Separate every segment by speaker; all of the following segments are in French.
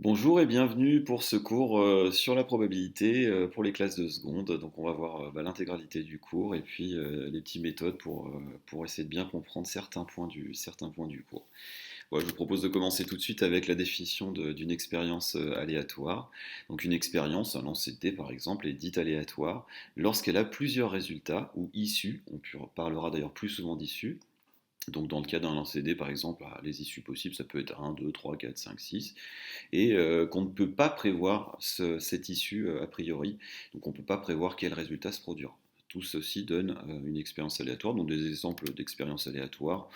Speaker 1: Bonjour et bienvenue pour ce cours sur la probabilité pour les classes de seconde. Donc on va voir l'intégralité du cours et puis les petites méthodes pour essayer de bien comprendre certains points du cours. Voilà, je vous propose de commencer tout de suite avec la définition d'une expérience aléatoire. Donc une expérience, un lancer de dés par exemple, est dite aléatoire lorsqu'elle a plusieurs résultats ou issues, parlera d'ailleurs plus souvent d'issues. Donc dans le cas d'un lancer de dés par exemple, les issues possibles ça peut être 1, 2, 3, 4, 5, 6 et qu'on ne peut pas prévoir cette issue a priori, donc on ne peut pas prévoir quel résultat se produira. Tout ceci donne une expérience aléatoire, donc des exemples d'expériences aléatoires.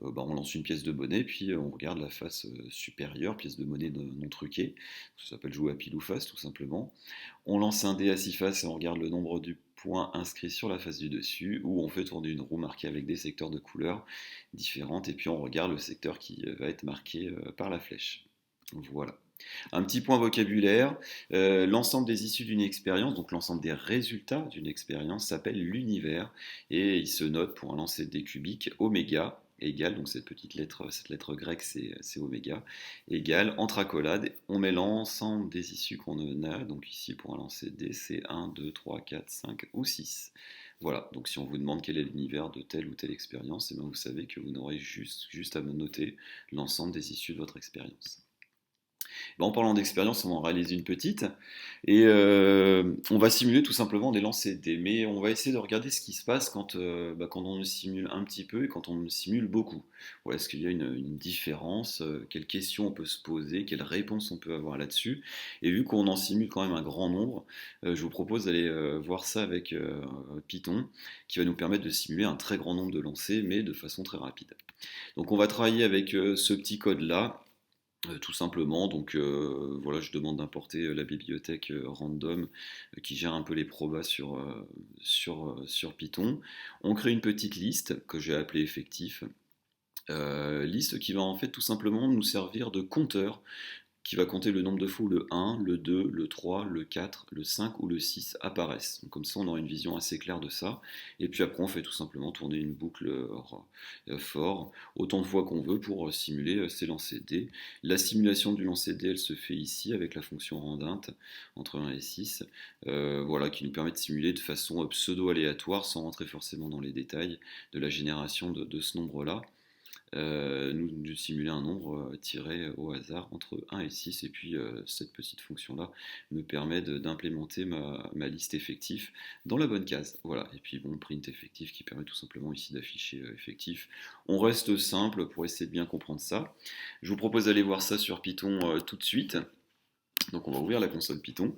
Speaker 1: On lance une pièce de monnaie, puis on regarde la face supérieure, pièce de monnaie non truquée, ça s'appelle jouer à pile ou face tout simplement. On lance un dé à 6 faces et on regarde le nombre de points inscrits sur la face du dessus, ou on fait tourner une roue marquée avec des secteurs de couleurs différentes, et puis on regarde le secteur qui va être marqué par la flèche. Voilà. Un petit point vocabulaire, l'ensemble des issues d'une expérience, donc l'ensemble des résultats d'une expérience s'appelle l'univers et il se note pour un lancer de dés cubique oméga égale, donc cette lettre grecque c'est oméga, égale entre accolades, on met l'ensemble des issues qu'on a, donc ici pour un lancer de dés c'est 1, 2, 3, 4, 5 ou 6. Voilà, donc si on vous demande quel est l'univers de telle ou telle expérience, et bien vous savez que vous n'aurez juste à me noter l'ensemble des issues de votre expérience. En parlant d'expérience, on va en réaliser une petite et on va simuler tout simplement des lancers de dés. Mais on va essayer de regarder ce qui se passe quand on le simule un petit peu et quand on le simule beaucoup. Voilà, est-ce qu'il y a une différence? Quelles questions on peut se poser? Quelles réponses on peut avoir là-dessus? Et vu qu'on en simule quand même un grand nombre, je vous propose d'aller voir ça avec Python, qui va nous permettre de simuler un très grand nombre de lancers, mais de façon très rapide. Donc on va travailler avec ce petit code-là. Tout simplement, donc voilà, je demande d'importer la bibliothèque random qui gère un peu les probas sur Python. On crée une petite liste que j'ai appelée effectif. Liste qui va en fait tout simplement nous servir de compteur qui va compter le nombre de fois où le 1, le 2, le 3, le 4, le 5 ou le 6 apparaissent. Donc comme ça, on aura une vision assez claire de ça. Et puis après, on fait tout simplement tourner une boucle for autant de fois qu'on veut pour simuler ces lancers de dés. La simulation du lancer de dés, elle se fait ici avec la fonction randint entre 1 et 6, voilà, qui nous permet de simuler de façon pseudo-aléatoire, sans rentrer forcément dans les détails de la génération de ce nombre-là. Nous simuler un nombre tiré au hasard entre 1 et 6 et puis cette petite fonction là me permet d'implémenter ma liste effectif dans la bonne case, voilà, et puis bon, print effectif qui permet tout simplement ici d'afficher effectif. On reste simple pour essayer de bien comprendre ça. Je vous propose d'aller voir ça sur Python tout de suite. Donc on va ouvrir la console Python.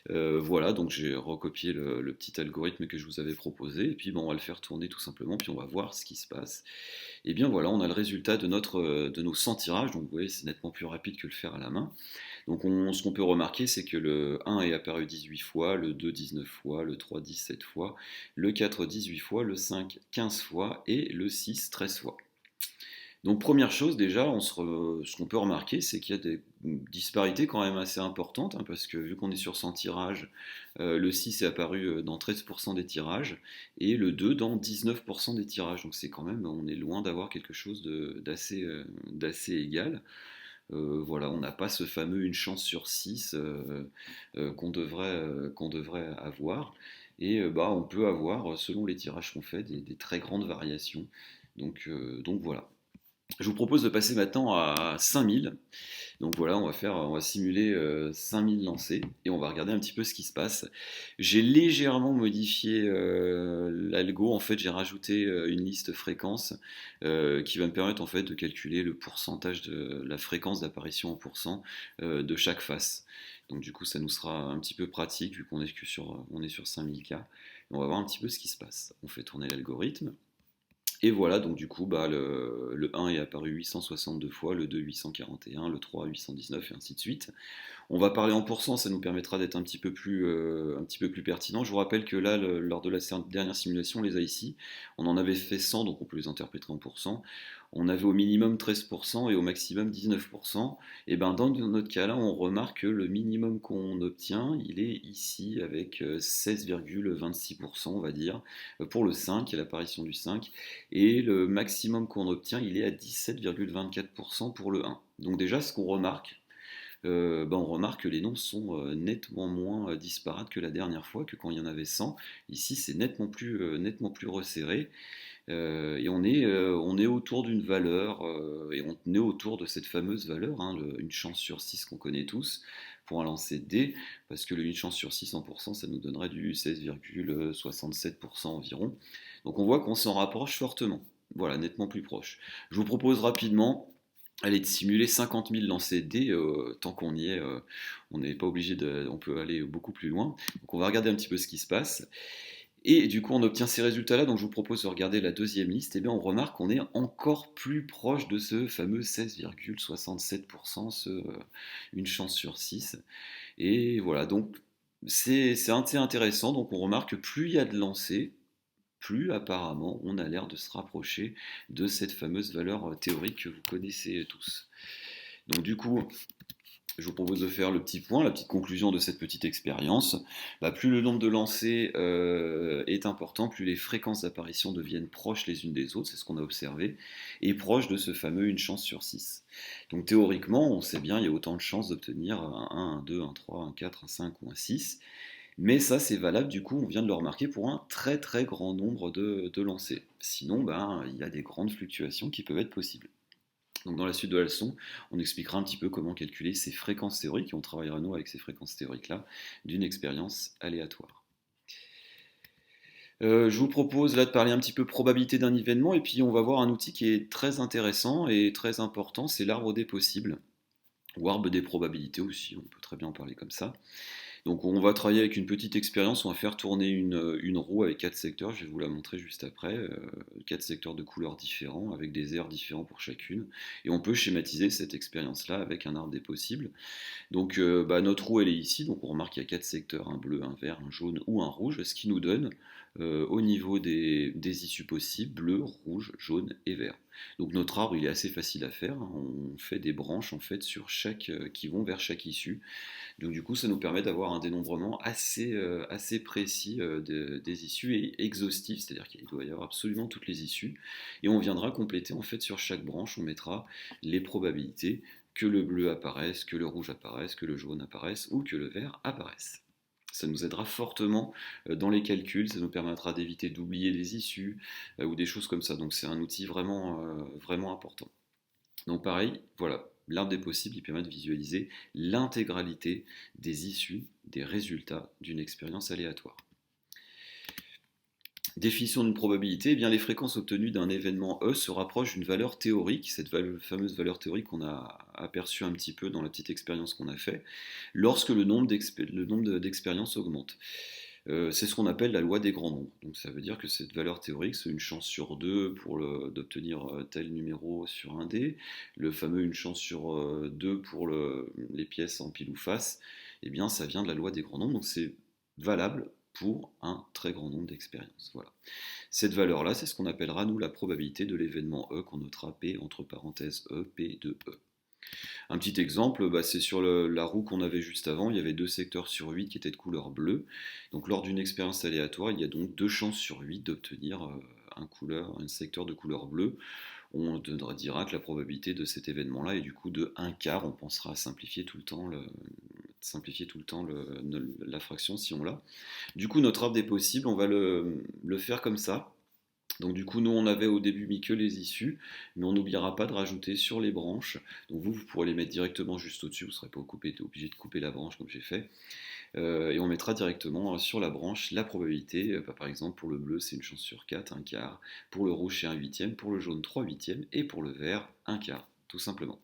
Speaker 1: Voilà, donc j'ai recopié le petit algorithme que je vous avais proposé, et puis on va le faire tourner tout simplement, puis on va voir ce qui se passe. Et bien voilà, on a le résultat de nos 100 tirages, donc vous voyez c'est nettement plus rapide que le faire à la main. Donc ce qu'on peut remarquer c'est que le 1 est apparu 18 fois, le 2 19 fois, le 3 17 fois, le 4 18 fois, le 5 15 fois et le 6 13 fois. Donc première chose déjà, ce qu'on peut remarquer, c'est qu'il y a des disparités quand même assez importantes, hein, parce que vu qu'on est sur 100 tirages, le 6 est apparu dans 13% des tirages, et le 2 dans 19% des tirages. Donc c'est quand même, on est loin d'avoir quelque chose d'assez égal. Voilà, on n'a pas ce fameux une chance sur 6 qu'on devrait avoir. Et on peut avoir, selon les tirages qu'on fait, des très grandes variations. Donc voilà. Je vous propose de passer maintenant à 5000. Donc voilà, on va simuler 5000 lancers et on va regarder un petit peu ce qui se passe. J'ai légèrement modifié l'algo. En fait, j'ai rajouté une liste fréquence qui va me permettre en fait de calculer le pourcentage de la fréquence d'apparition en pourcent de chaque face. Donc du coup, ça nous sera un petit peu pratique vu qu'on est sur 5000 cas. On va voir un petit peu ce qui se passe. On fait tourner l'algorithme. Et voilà, donc du coup, le 1 est apparu 862 fois, le 2 841, le 3 819 et ainsi de suite. On va parler en pourcents, ça nous permettra d'être un petit peu plus pertinent. Je vous rappelle que là, lors de la dernière simulation, les a ici, on en avait fait 100, donc on peut les interpréter en pourcents. On avait au minimum 13% et au maximum 19%. Et ben dans notre cas-là, on remarque que le minimum qu'on obtient, il est ici avec 16,26%, on va dire, pour le 5, et l'apparition du 5. Et le maximum qu'on obtient, il est à 17,24% pour le 1. Donc déjà, ce qu'on remarque, on remarque que les nombres sont nettement moins disparates que la dernière fois, que quand il y en avait 100. Ici, c'est nettement plus resserré. Et on est autour d'une valeur, et on est autour de cette fameuse valeur, hein, une chance sur 6 qu'on connaît tous, pour un lancer de dés, parce que une chance sur 6 100%, ça nous donnerait du 16,67% environ. Donc on voit qu'on s'en rapproche fortement, voilà, nettement plus proche. Je vous propose rapidement, allez, de simuler 50 000 lancers de dés, tant qu'on y est, on n'est pas obligé on peut aller beaucoup plus loin. Donc on va regarder un petit peu ce qui se passe. Et du coup, on obtient ces résultats-là, donc je vous propose de regarder la deuxième liste, et bien on remarque qu'on est encore plus proche de ce fameux 16,67%, une chance sur 6. Et voilà, donc c'est assez intéressant, donc on remarque que plus il y a de lancers, plus apparemment on a l'air de se rapprocher de cette fameuse valeur théorique que vous connaissez tous. Donc du coup, je vous propose de faire le petit point, la petite conclusion de cette petite expérience. Plus le nombre de lancers est important, plus les fréquences d'apparition deviennent proches les unes des autres, c'est ce qu'on a observé, et proches de ce fameux une chance sur 6. Donc théoriquement, on sait bien, il y a autant de chances d'obtenir un 1, un 2, un 3, un 4, un 5 ou un 6. Mais ça, c'est valable, du coup, on vient de le remarquer, pour un très très grand nombre de lancers. Sinon, il y a des grandes fluctuations qui peuvent être possibles. Donc dans la suite de la leçon, on expliquera un petit peu comment calculer ces fréquences théoriques, et on travaillera nous avec ces fréquences théoriques-là, d'une expérience aléatoire. Je vous propose là de parler un petit peu probabilité d'un événement, et puis on va voir un outil qui est très intéressant et très important, c'est l'arbre des possibles, ou arbre des probabilités aussi, on peut très bien en parler comme ça. Donc on va travailler avec une petite expérience, on va faire tourner une roue avec 4 secteurs, je vais vous la montrer juste après, 4 secteurs de couleurs différents, avec des airs différents pour chacune, et on peut schématiser cette expérience-là avec un arbre des possibles. Donc notre roue elle est ici, donc on remarque qu'il y a 4 secteurs, un bleu, un vert, un jaune ou un rouge, ce qui nous donne au niveau des issues possibles, bleu, rouge, jaune et vert. Donc notre arbre il est assez facile à faire, hein. On fait des branches en fait sur qui vont vers chaque issue. Donc du coup ça nous permet d'avoir un dénombrement assez précis des issues et exhaustif, c'est-à-dire qu'il doit y avoir absolument toutes les issues. Et on viendra compléter en fait sur chaque branche, on mettra les probabilités que le bleu apparaisse, que le rouge apparaisse, que le jaune apparaisse ou que le vert apparaisse. Ça nous aidera fortement dans les calculs, ça nous permettra d'éviter d'oublier des issues ou des choses comme ça. Donc c'est un outil vraiment important. Donc pareil, voilà, l'arbre des possibles, il permet de visualiser l'intégralité des issues, des résultats d'une expérience aléatoire. Définition d'une probabilité, eh bien les fréquences obtenues d'un événement E se rapprochent d'une valeur théorique, cette fameuse valeur théorique qu'on a aperçue un petit peu dans la petite expérience qu'on a fait, lorsque le nombre d'expériences augmente. C'est ce qu'on appelle la loi des grands nombres. Donc ça veut dire que cette valeur théorique, c'est une chance sur 2 d'obtenir tel numéro sur un dé, le fameux une chance sur 2 pour les pièces en pile ou face, eh bien ça vient de la loi des grands nombres, donc c'est valable pour un très grand nombre d'expériences. Voilà. Cette valeur-là, c'est ce qu'on appellera, nous, la probabilité de l'événement E, qu'on notera P entre parenthèses E, P de E. Un petit exemple, c'est sur la roue qu'on avait juste avant, il y avait 2 secteurs sur 8 qui étaient de couleur bleue. Donc lors d'une expérience aléatoire, il y a donc 2 chances sur 8 d'obtenir un secteur de couleur bleue. On dira que la probabilité de cet événement-là est du coup de 1 quart, on pensera à simplifier tout le temps la fraction si on l'a. Du coup, notre arbre des possibles, on va le faire comme ça. Donc du coup, nous, on avait au début mis que les issues, mais on n'oubliera pas de rajouter sur les branches. Donc vous pourrez les mettre directement juste au-dessus, vous ne serez pas obligé de couper la branche comme j'ai fait. Et on mettra directement sur la branche la probabilité. Par exemple, pour le bleu, c'est une chance sur 4, un quart. Pour le rouge, c'est un huitième. Pour le jaune, 3 huitièmes. Et pour le vert, un quart, tout simplement.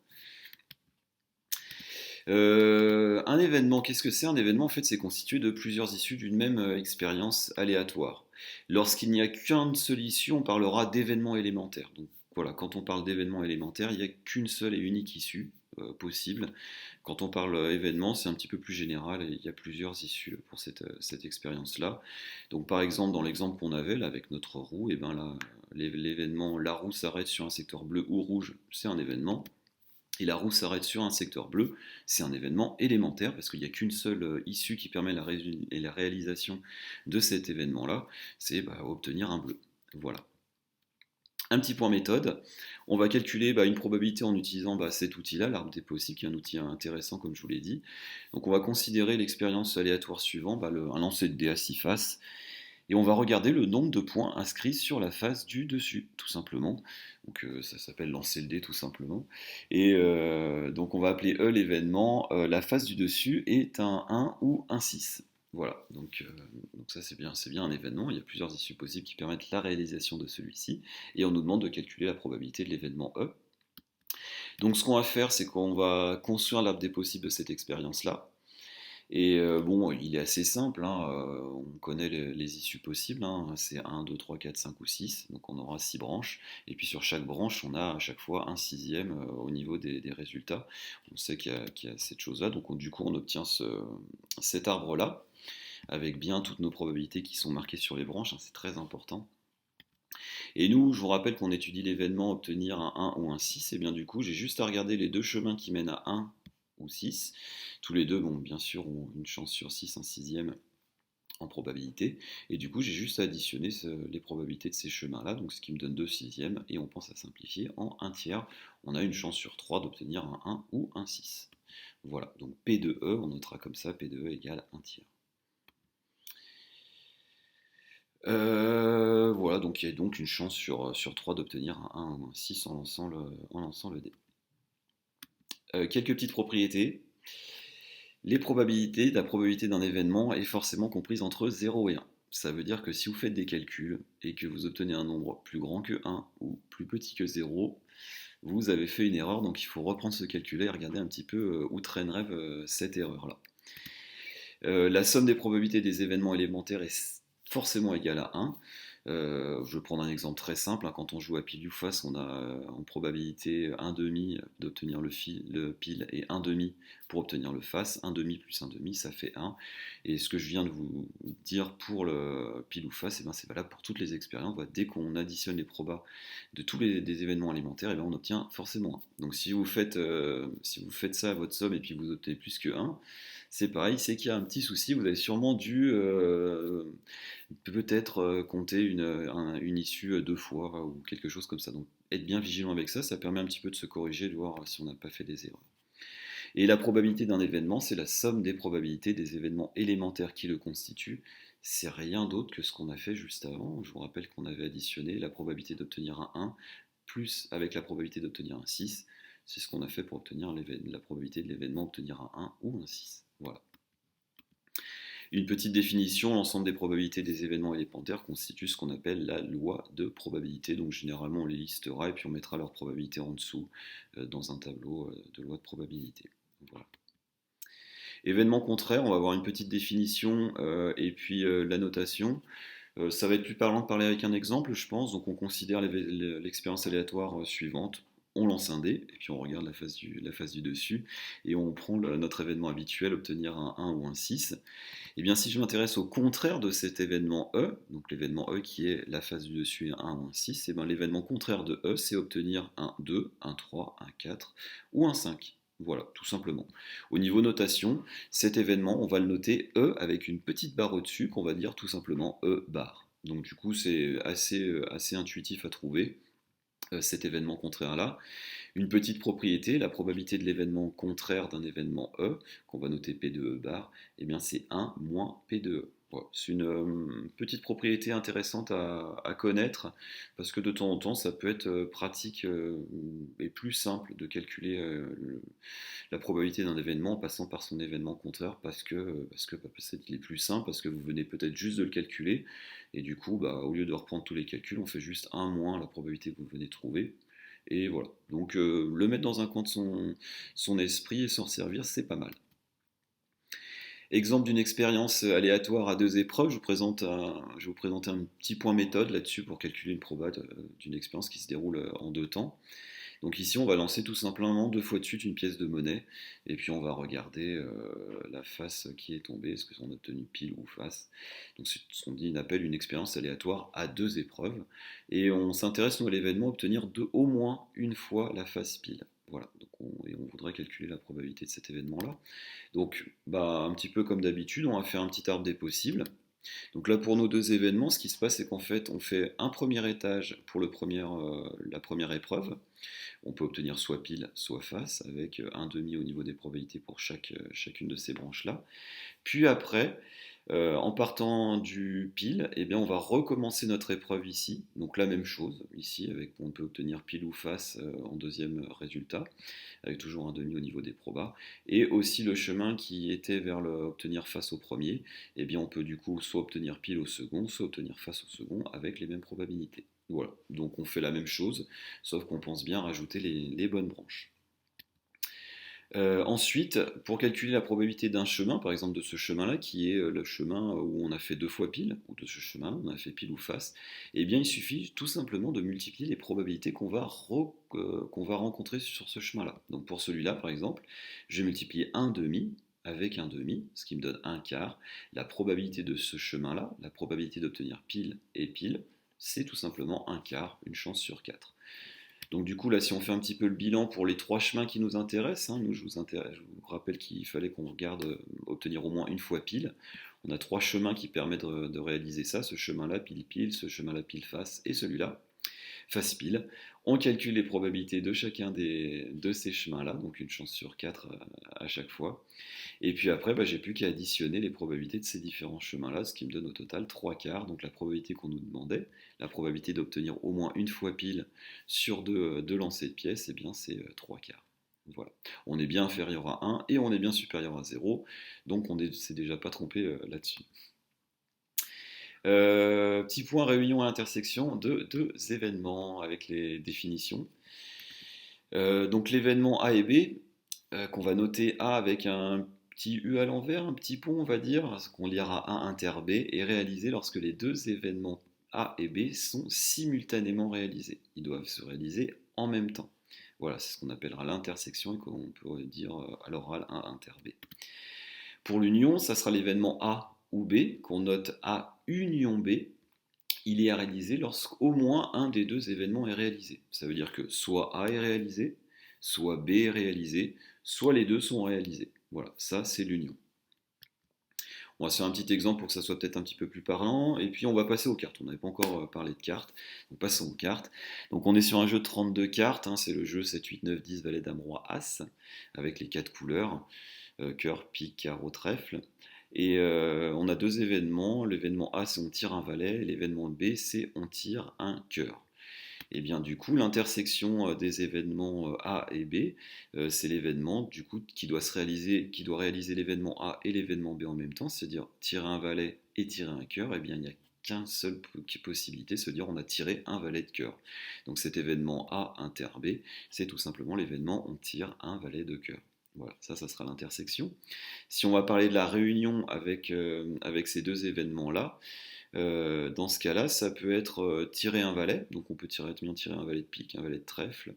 Speaker 1: Un événement, qu'est-ce que c'est? Un événement, en fait, c'est constitué de plusieurs issues d'une même expérience aléatoire. Lorsqu'il n'y a qu'une seule issue, on parlera d'événement élémentaire. Donc voilà, quand on parle d'événement élémentaire, il n'y a qu'une seule et unique issue possible. Quand on parle événement, c'est un petit peu plus général et il y a plusieurs issues pour cette expérience-là. Donc par exemple, dans l'exemple qu'on avait là, avec notre roue, et ben là, l'événement, la roue s'arrête sur un secteur bleu ou rouge, c'est un événement. Et la roue s'arrête sur un secteur bleu, c'est un événement élémentaire parce qu'il n'y a qu'une seule issue qui permet la réalisation de cet événement-là, c'est obtenir un bleu. Voilà. Un petit point méthode, on va calculer une probabilité en utilisant cet outil-là, l'arbre des possibles, qui est un outil intéressant comme je vous l'ai dit. Donc on va considérer l'expérience aléatoire suivante, un lancer de dés à 6 faces, et on va regarder le nombre de points inscrits sur la face du dessus, tout simplement. Donc ça s'appelle lancer le dé tout simplement. Et donc on va appeler l'événement, la face du dessus est un 1 ou un 6. Voilà, donc ça c'est bien un événement, il y a plusieurs issues possibles qui permettent la réalisation de celui-ci, et on nous demande de calculer la probabilité de l'événement E. Donc ce qu'on va faire, c'est qu'on va construire l'arbre des possibles de cette expérience-là. Et bon, il est assez simple, hein, on connaît les issues possibles, hein, c'est 1, 2, 3, 4, 5 ou 6, donc on aura 6 branches, et puis sur chaque branche, on a à chaque fois un sixième au niveau des résultats. On sait qu'il y a cette chose-là, donc du coup on obtient cet arbre-là, avec bien toutes nos probabilités qui sont marquées sur les branches, hein, c'est très important. Et nous, je vous rappelle qu'on étudie l'événement obtenir un 1 ou un 6, et bien du coup, j'ai juste à regarder les deux chemins qui mènent à 1 ou 6. Tous les deux, bon, bien sûr, ont une chance sur 6, un sixième en probabilité. Et du coup, j'ai juste à additionner les probabilités de ces chemins-là, donc ce qui me donne 2 sixièmes, et on pense à simplifier en 1 tiers. On a une chance sur 3 d'obtenir un 1 ou un 6. Voilà, donc P de E, on notera comme ça, P de E égale 1 tiers. Voilà, donc il y a donc une chance sur 3 d'obtenir un 1 ou un 6 en lançant le dé. Quelques petites propriétés. Les probabilités, la probabilité d'un événement est forcément comprise entre 0 et 1. Ça veut dire que si vous faites des calculs et que vous obtenez un nombre plus grand que 1 ou plus petit que 0, vous avez fait une erreur, donc il faut reprendre ce calcul et regarder un petit peu où traînerait cette erreur-là. La somme des probabilités des événements élémentaires est forcément égale à 1. Je vais prendre un exemple très simple, hein. Quand on joue à pile ou face, on a en probabilité 1 demi d'obtenir le pile et 1 demi pour obtenir le face. 1 demi plus 1 demi, ça fait 1. Et ce que je viens de vous dire pour le pile ou face, c'est valable pour toutes les expériences. Voilà, dès qu'on additionne les probas de tous des événements alimentaires, on obtient forcément 1. Donc si vous faites ça à votre somme et puis vous obtenez plus que 1, c'est pareil, c'est qu'il y a un petit souci. Vous avez sûrement dû peut-être compter une issue deux fois ou quelque chose comme ça. Donc être bien vigilant avec ça, ça permet un petit peu de se corriger, de voir si on n'a pas fait des erreurs. Et la probabilité d'un événement, c'est la somme des probabilités des événements élémentaires qui le constituent. C'est rien d'autre que ce qu'on a fait juste avant. Je vous rappelle qu'on avait additionné la probabilité d'obtenir un 1 plus avec la probabilité d'obtenir un 6. C'est ce qu'on a fait pour obtenir la probabilité de l'événement obtenir un 1 ou un 6. Voilà. Une petite définition, l'ensemble des probabilités des événements élémentaires constitue ce qu'on appelle la loi de probabilité. Donc généralement on les listera et puis on mettra leur probabilité en dessous dans un tableau de loi de probabilité. Voilà. Événement contraire, on va avoir une petite définition et puis la notation. Ça va être plus parlant de parler avec un exemple, je pense. Donc on considère l'expérience aléatoire suivante. On lance un dé, et puis on regarde la face du dessus, et on prend notre événement habituel, obtenir un 1 ou un 6. Et bien si je m'intéresse au contraire de cet événement E, donc l'événement E qui est la face du dessus, un 1 ou un 6, et bien l'événement contraire de E, c'est obtenir un 2, un 3, un 4 ou un 5. Voilà, tout simplement. Au niveau notation, cet événement, on va le noter E avec une petite barre au-dessus qu'on va dire tout simplement E bar. Donc du coup, c'est assez intuitif à trouver, cet événement contraire-là. Une petite propriété, la probabilité de l'événement contraire d'un événement E, qu'on va noter P de E bar, eh bien c'est 1 moins P de E. Voilà. C'est une petite propriété intéressante à connaître, parce que de temps en temps, ça peut être pratique et plus simple de calculer la probabilité d'un événement en passant par son événement contraire, parce que il est plus simple, parce que vous venez peut-être juste de le calculer, et du coup, au lieu de reprendre tous les calculs, on fait juste 1 moins la probabilité que vous venez de trouver. Et voilà. Donc le mettre dans un coin de son esprit et s'en servir, c'est pas mal. Exemple d'une expérience aléatoire à deux épreuves, je vais vous présenter un petit point méthode là-dessus pour calculer une proba d'une expérience qui se déroule en deux temps. Donc ici, on va lancer tout simplement deux fois de suite une pièce de monnaie, et puis on va regarder la face qui est tombée, est-ce qu'on a obtenu pile ou face. Donc c'est ce qu'on appelle une expérience aléatoire à deux épreuves, et on s'intéresse nous à l'événement obtenir au moins une fois la face pile. Voilà, donc on voudrait calculer la probabilité de cet événement-là. Donc un petit peu comme d'habitude, on va faire un petit arbre des possibles. Donc là, pour nos deux événements, ce qui se passe, c'est qu'en fait, on fait un premier étage pour la première épreuve. On peut obtenir soit pile, soit face, avec un demi au niveau des probabilités pour chacune de ces branches-là. Puis après, en partant du pile, eh bien, on va recommencer notre épreuve ici. Donc la même chose, ici, on peut obtenir pile ou face en deuxième résultat, avec toujours un demi au niveau des probas. Et aussi le chemin qui était vers obtenir face au premier, eh bien, on peut du coup soit obtenir pile au second, soit obtenir face au second avec les mêmes probabilités. Voilà, donc on fait la même chose, sauf qu'on pense bien rajouter les bonnes branches. Ensuite, pour calculer la probabilité d'un chemin, par exemple de ce chemin-là, qui est le chemin où on a fait deux fois pile, ou de ce chemin où on a fait pile ou face, eh bien il suffit tout simplement de multiplier les probabilités qu'on va rencontrer sur ce chemin-là. Donc pour celui-là, par exemple, je vais multiplier un demi avec un demi, ce qui me donne un quart. La probabilité de ce chemin-là, la probabilité d'obtenir pile et pile, c'est tout simplement un quart, une chance sur 4. Donc du coup, là, si on fait un petit peu le bilan pour les trois chemins qui nous intéressent, nous, je vous rappelle qu'il fallait qu'on regarde obtenir au moins une fois pile. On a trois chemins qui permettent de réaliser ça, ce chemin-là, pile-pile, ce chemin-là, pile-face, et celui-là, face-pile. On calcule les probabilités de chacun de ces chemins-là, donc une chance sur 4 à chaque fois. Et puis après, j'ai plus qu'à additionner les probabilités de ces différents chemins-là, ce qui me donne au total 3 quarts, donc la probabilité qu'on nous demandait, la probabilité d'obtenir au moins une fois pile sur deux lancers de pièces, eh bien c'est 3 quarts. Voilà. On est bien inférieur à 1 et on est bien supérieur à 0, donc on ne s'est déjà pas trompé là-dessus. Petit point réunion à intersection de deux événements avec les définitions. Donc l'événement A et B, qu'on va noter A avec un petit U à l'envers, un petit pont on va dire, qu'on lira A inter B, est réalisé lorsque les deux événements A et B sont simultanément réalisés. Ils doivent se réaliser en même temps. Voilà, c'est ce qu'on appellera l'intersection et qu'on peut dire à l'oral A inter B. Pour l'union, ça sera l'événement A ou B, qu'on note A union B. Il est réalisé lorsqu'au moins un des deux événements est réalisé. Ça veut dire que soit A est réalisé, soit B est réalisé, soit les deux sont réalisés. Voilà, ça c'est l'union. On va se faire un petit exemple pour que ça soit peut-être un petit peu plus parlant, et puis on va passer aux cartes. On n'avait pas encore parlé de cartes, donc passons aux cartes. Donc on est sur un jeu de 32 cartes, c'est le jeu 7, 8, 9, 10, valet, dame, roi, as, avec les quatre couleurs, cœur, pique, carreau, trèfle. Et on a deux événements. L'événement A, c'est on tire un valet. Et l'événement B, c'est on tire un cœur. Et bien du coup, l'intersection des événements A et B, c'est l'événement du coup qui doit réaliser l'événement A et l'événement B en même temps, c'est-à-dire tirer un valet et tirer un cœur. Et bien il n'y a qu'une seule possibilité, se dire on a tiré un valet de cœur. Donc cet événement A inter B, c'est tout simplement l'événement on tire un valet de cœur. Voilà, ça sera l'intersection. Si on va parler de la réunion avec ces deux événements-là, dans ce cas-là, ça peut être tirer un valet, donc on peut bien tirer un valet de pique, un valet de trèfle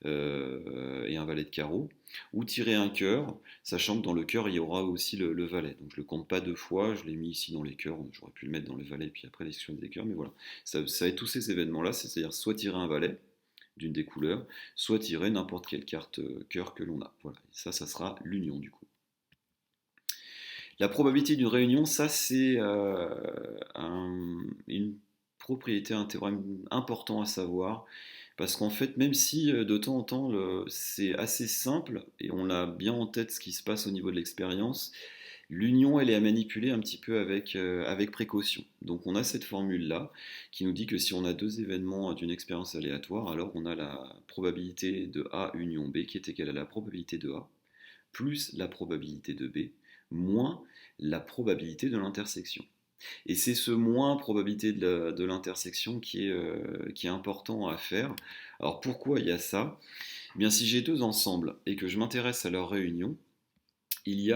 Speaker 1: et un valet de carreau, ou tirer un cœur, sachant que dans le cœur il y aura aussi le valet. Donc je le compte pas deux fois, je l'ai mis ici dans les cœurs, j'aurais pu le mettre dans les valets puis après l'exclusion des cœurs, mais voilà. Ça va être tous ces événements-là, c'est-à-dire soit tirer un valet d'une des couleurs, soit tirer n'importe quelle carte cœur que l'on a. Voilà, et ça sera l'union du coup. La probabilité d'une réunion, ça c'est une propriété, un théorème important à savoir, parce qu'en fait, même si de temps en temps c'est assez simple et on a bien en tête ce qui se passe au niveau de l'expérience, l'union elle est à manipuler un petit peu avec précaution. Donc on a cette formule-là qui nous dit que si on a deux événements d'une expérience aléatoire, alors on a la probabilité de A union B qui est égale à la probabilité de A plus la probabilité de B moins la probabilité de l'intersection. Et c'est ce moins probabilité de l'intersection qui est important à faire. Alors pourquoi il y a ça? Eh bien, si j'ai deux ensembles et que je m'intéresse à leur réunion, ils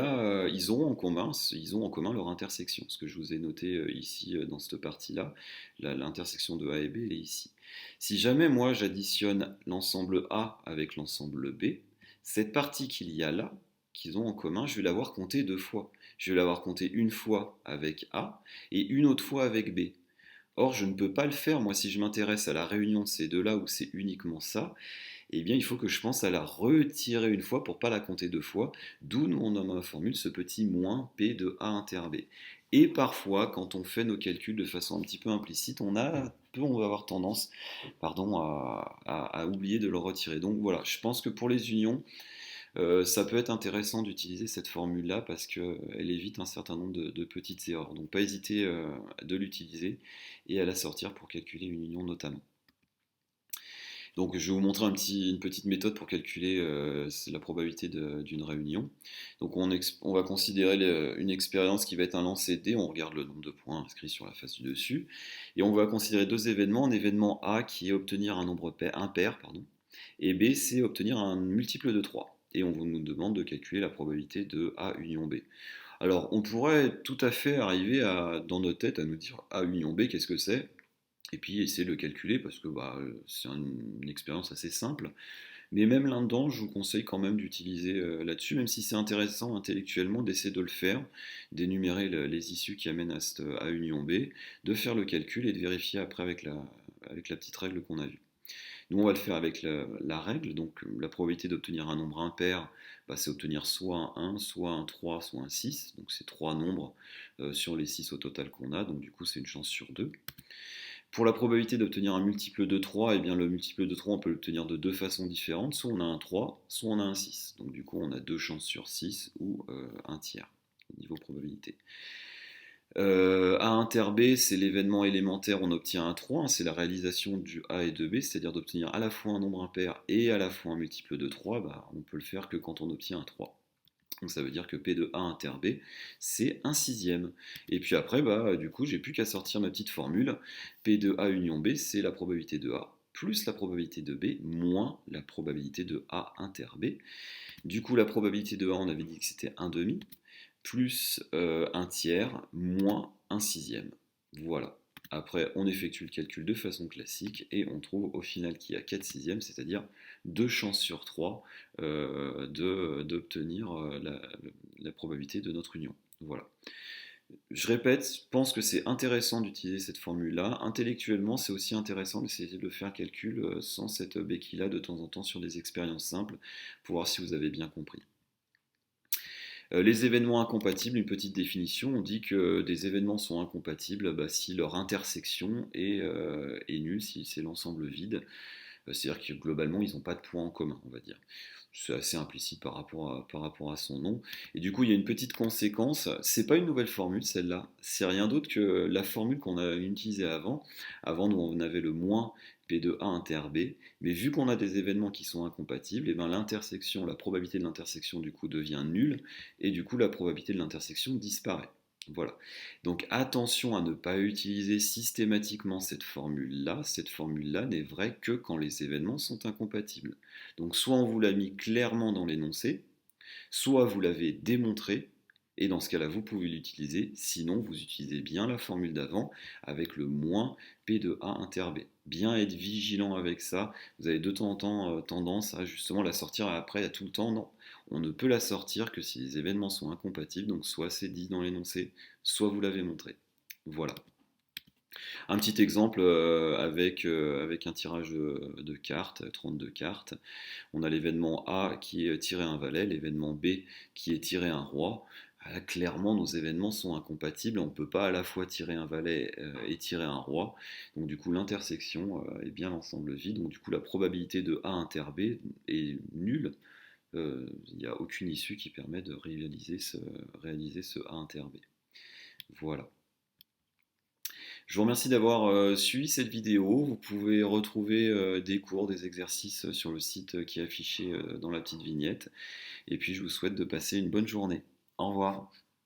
Speaker 1: ont en commun leur intersection. Ce que je vous ai noté ici dans cette partie-là, l'intersection de A et B, elle est ici. Si jamais moi j'additionne l'ensemble A avec l'ensemble B, cette partie qu'il y a là, qu'ils ont en commun, je vais l'avoir comptée deux fois. Je vais l'avoir comptée une fois avec A et une autre fois avec B. Or, je ne peux pas le faire, moi, si je m'intéresse à la réunion de ces deux-là où c'est uniquement ça, eh bien, il faut que je pense à la retirer une fois pour ne pas la compter deux fois, d'où nous on nomme dans la formule ce petit moins P de A inter B. Et parfois, quand on fait nos calculs de façon un petit peu implicite, on va avoir tendance, pardon, à oublier de le retirer. Donc voilà, je pense que pour les unions, ça peut être intéressant d'utiliser cette formule-là parce qu'elle évite un certain nombre de petites erreurs. Donc pas hésiter de l'utiliser et à la sortir pour calculer une union notamment. Donc je vais vous montrer une petite méthode pour calculer la probabilité d'une réunion. Donc on va considérer une expérience qui va être un lancer D, on regarde le nombre de points inscrits sur la face du dessus, et on va considérer deux événements, un événement A qui est obtenir un nombre impair, pardon, et B c'est obtenir un multiple de 3. Et on nous demande de calculer la probabilité de A union B. Alors on pourrait tout à fait arriver dans notre tête à nous dire A union B, qu'est-ce que c'est? Et puis essayer de le calculer parce que c'est une expérience assez simple. Mais même là-dedans, je vous conseille quand même d'utiliser là-dessus, même si c'est intéressant intellectuellement d'essayer de le faire, d'énumérer les issues qui amènent à union B, de faire le calcul et de vérifier après avec la petite règle qu'on a vue. Nous, on va le faire avec la règle, donc la probabilité d'obtenir un nombre impair, c'est obtenir soit un 1, soit un 3, soit un 6, donc c'est trois nombres sur les 6 au total qu'on a, donc du coup c'est une chance sur 2. Pour la probabilité d'obtenir un multiple de 3, eh bien le multiple de 3, on peut l'obtenir de deux façons différentes. Soit on a un 3, soit on a un 6. Donc du coup, on a deux chances sur 6 ou un tiers au niveau probabilité. A inter B, c'est l'événement élémentaire, on obtient un 3, c'est la réalisation du A et de B, c'est-à-dire d'obtenir à la fois un nombre impair et à la fois un multiple de 3, on peut le faire que quand on obtient un 3. Donc ça veut dire que P de A inter B, c'est un sixième. Et puis après, du coup, j'ai plus qu'à sortir ma petite formule. P de A union B, c'est la probabilité de A plus la probabilité de B moins la probabilité de A inter B. Du coup, la probabilité de A, on avait dit que c'était un demi, plus un tiers, moins un sixième. Voilà. Après, on effectue le calcul de façon classique et on trouve au final qu'il y a 4 sixièmes, c'est-à-dire 2 chances sur 3 d'obtenir la probabilité de notre union. Voilà. Je répète, je pense que c'est intéressant d'utiliser cette formule-là. Intellectuellement, c'est aussi intéressant d'essayer de faire calcul sans cette béquille-là de temps en temps sur des expériences simples pour voir si vous avez bien compris. Les événements incompatibles, une petite définition, on dit que des événements sont incompatibles si leur intersection est nulle, si c'est l'ensemble vide. C'est-à-dire que globalement, ils n'ont pas de points en commun, on va dire. C'est assez implicite par rapport à son nom. Et du coup, il y a une petite conséquence. C'est pas une nouvelle formule, celle-là. C'est rien d'autre que la formule qu'on a utilisée avant. Avant, nous, on avait le moins P de A inter B. Mais vu qu'on a des événements qui sont incompatibles, et ben l'intersection, la probabilité de l'intersection, du coup, devient nulle. Et du coup, la probabilité de l'intersection disparaît. Voilà. Donc attention à ne pas utiliser systématiquement cette formule-là. Cette formule-là n'est vraie que quand les événements sont incompatibles. Donc soit on vous l'a mis clairement dans l'énoncé, soit vous l'avez démontré, et dans ce cas-là, vous pouvez l'utiliser. Sinon, vous utilisez bien la formule d'avant avec le moins P de A inter B. Bien être vigilant avec ça. Vous avez de temps en temps tendance à justement la sortir après à tout le temps. Non, on ne peut la sortir que si les événements sont incompatibles. Donc soit c'est dit dans l'énoncé, soit vous l'avez montré. Voilà. Un petit exemple avec un tirage de cartes, 32 cartes. On a l'événement A qui est tiré un valet, l'événement B qui est tiré un roi. Là, clairement, nos événements sont incompatibles. On ne peut pas à la fois tirer un valet et tirer un roi. Donc du coup, l'intersection est bien l'ensemble vide. Donc du coup, la probabilité de A inter B est nulle. Il n'y a aucune issue qui permet de réaliser ce A inter B. Voilà. Je vous remercie d'avoir suivi cette vidéo. Vous pouvez retrouver des cours, des exercices sur le site qui est affiché dans la petite vignette. Et puis je vous souhaite de passer une bonne journée. Au revoir.